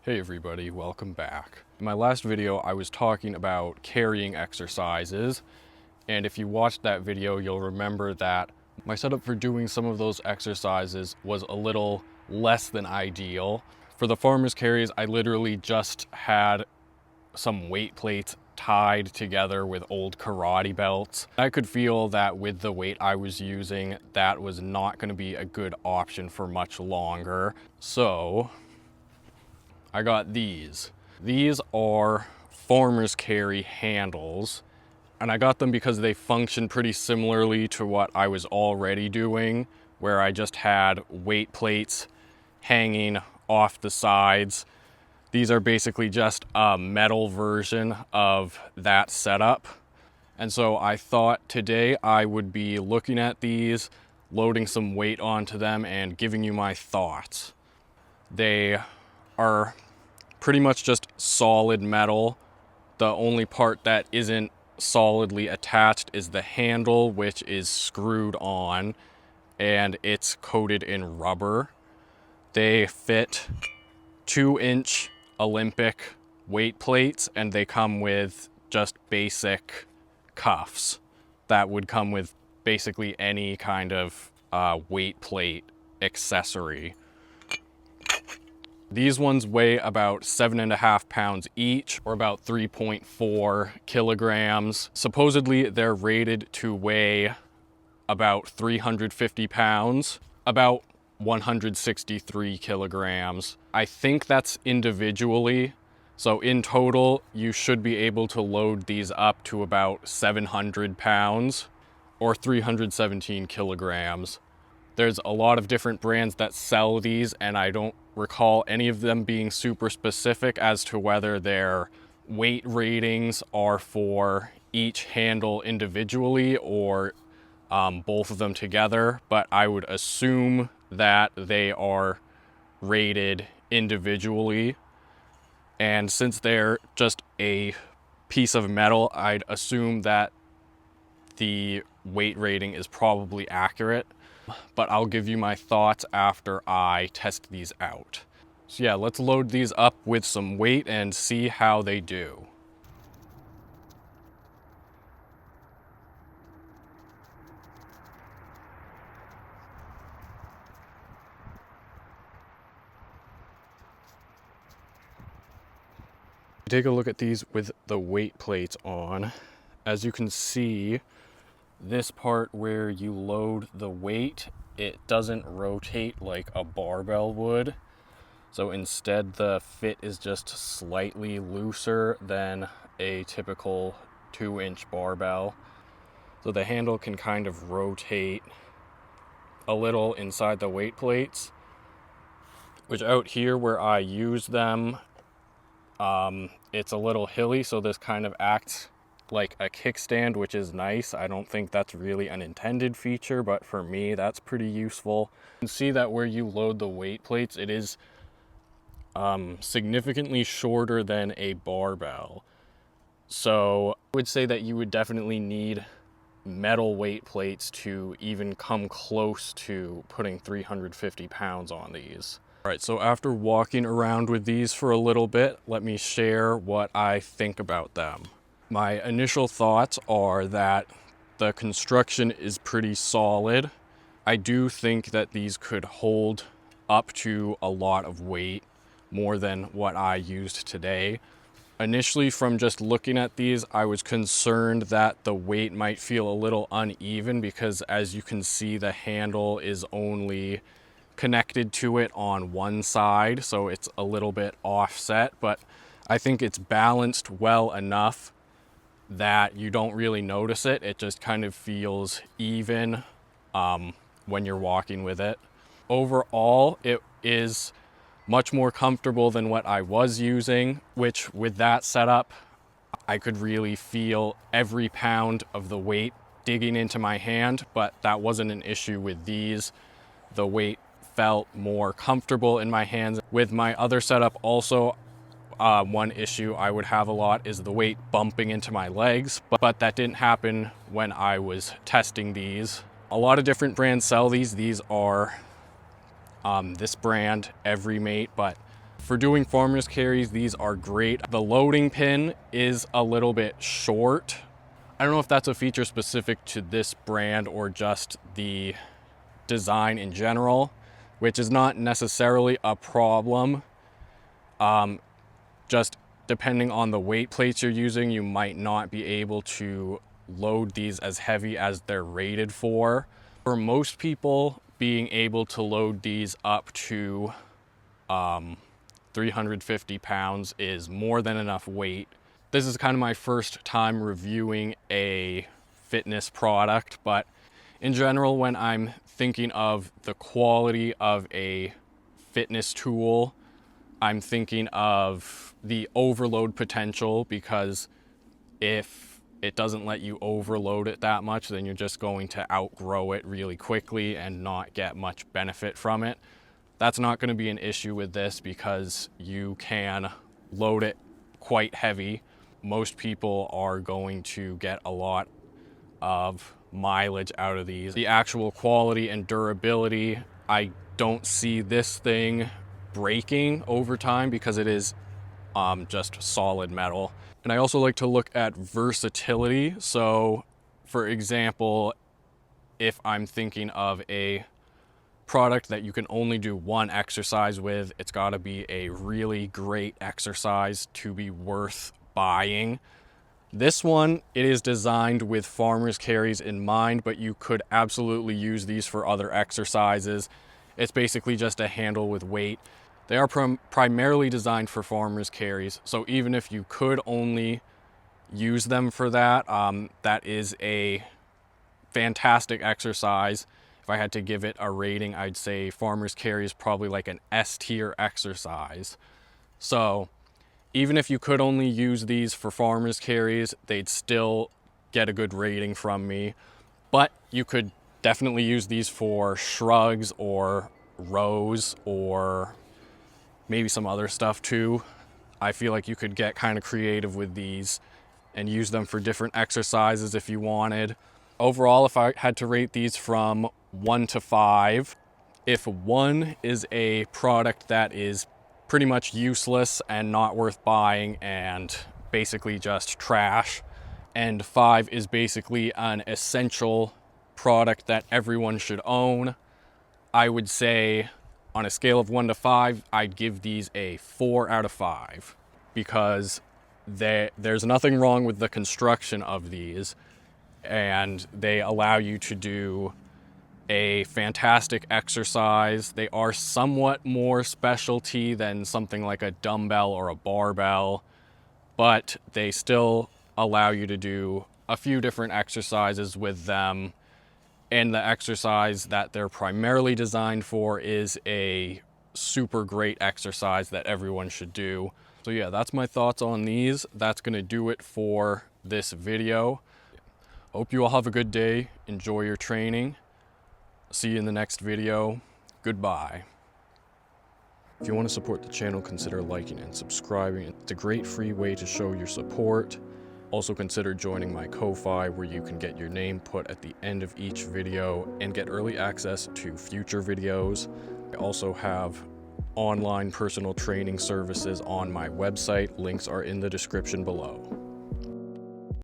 Hey everybody, welcome back. In my last video, I was talking about carrying exercises, and if you watched that video, you'll remember that my setup for doing some of those exercises was a little less than ideal. For the farmer's carries, I literally just had some weight plates tied together with old karate belts. I could feel that with the weight I was using, that was not going to be a good option for much longer. So I got these. These are farmer's carry handles, and I got them because they function pretty similarly to what I was already doing, where I just had weight plates hanging off the sides. These are basically just a metal version of that setup. And so I thought today I would be looking at these, loading some weight onto them, and giving you my thoughts. They are pretty much just solid metal. The only part that isn't solidly attached is the handle, which is screwed on, and it's coated in rubber. They fit 2-inch Olympic weight plates, and they come with just basic cuffs that would come with basically any kind of weight plate accessory. These ones weigh about 7.5 pounds each, or about 3.4 kilograms. Supposedly they're rated to weigh about 350 pounds, about 163 kilograms. I think that's individually. So in total, you should be able to load these up to about 700 pounds or 317 kilograms. There's a lot of different brands that sell these, and I don't recall any of them being super specific as to whether their weight ratings are for each handle individually or both of them together, but I would assume that they are rated individually. And since they're just a piece of metal, I'd assume that the weight rating is probably accurate, but I'll give you my thoughts after I test these out. So yeah, let's load these up with some weight and see how they do. Take a look at these with the weight plates on. As you can see, this part where you load the weight, it doesn't rotate like a barbell would. So instead the fit is just slightly looser than a typical 2-inch barbell. So the handle can kind of rotate a little inside the weight plates, which out here where I use them, it's a little hilly, so this kind of acts like a kickstand, which is nice. I don't think that's really an intended feature, but for me, that's pretty useful. You can see that where you load the weight plates, it is significantly shorter than a barbell. So I would say that you would definitely need metal weight plates to even come close to putting 350 pounds on these. All right, so after walking around with these for a little bit, let me share what I think about them. My initial thoughts are that the construction is pretty solid. I do think that these could hold up to a lot of weight, more than what I used today. Initially, from just looking at these, I was concerned that the weight might feel a little uneven because, as you can see, the handle is only connected to it on one side, so it's a little bit offset, but I think it's balanced well enough that you don't really notice it. It just kind of feels even when you're walking with it. Overall, it is much more comfortable than what I was using, which with that setup, I could really feel every pound of the weight digging into my hand, but that wasn't an issue with these. The weight felt more comfortable in my hands. With my other setup also, one issue I would have a lot is the weight bumping into my legs, but that didn't happen when I was testing these. A lot of different brands sell these. These are this brand, Everymate, but For doing farmer's carries, these are great. The loading pin is a little bit short. I don't know if that's a feature specific to this brand or just the design in general, which is not necessarily a problem. Just depending on the weight plates you're using, you might not be able to load these as heavy as they're rated for. For most people, being able to load these up to 350 pounds is more than enough weight. This is kind of my first time reviewing a fitness product, but in general, when I'm thinking of the quality of a fitness tool, I'm thinking of the overload potential, because if it doesn't let you overload it that much, then you're just going to outgrow it really quickly and not get much benefit from it. That's not going to be an issue with this because you can load it quite heavy. Most people are going to get a lot of mileage out of these. The actual quality and durability, I don't see this thing breaking over time because it is just solid metal. And I also like to look at versatility. So for example, if I'm thinking of a product that you can only do one exercise with, it's got to be a really great exercise to be worth buying. This one, it is designed with farmer's carries in mind, but you could absolutely use these for other exercises. It's basically just a handle with weight. They are primarily designed for farmer's carries, so even if you could only use them for that, that is a fantastic exercise. If I had to give it a rating, I'd say farmer's carry is probably like an S tier exercise. So even if you could only use these for farmer's carries, they'd still get a good rating from me. But you could definitely use these for shrugs or rows or maybe some other stuff too. I feel like you could get kind of creative with these and use them for different exercises if you wanted. Overall, if I had to rate these from 1 to 5, if 1 is a product that is pretty much useless and not worth buying and basically just trash, and 5 is basically an essential product that everyone should own, I would say on a scale of 1 to 5, I'd give these a 4 out of 5 because there's nothing wrong with the construction of these, and they allow you to do a fantastic exercise. They are somewhat more specialty than something like a dumbbell or a barbell, but they still allow you to do a few different exercises with them. And the exercise that they're primarily designed for is a super great exercise that everyone should do. So yeah, that's my thoughts on these. That's gonna do it for this video. Hope you all have a good day. Enjoy your training. See you in the next video. Goodbye. If you want to support the channel, consider liking and subscribing. It's a great free way to show your support. Also consider joining my Ko-Fi, where you can get your name put at the end of each video and get early access to future videos. I also have online personal training services on my website. Links are in the description below.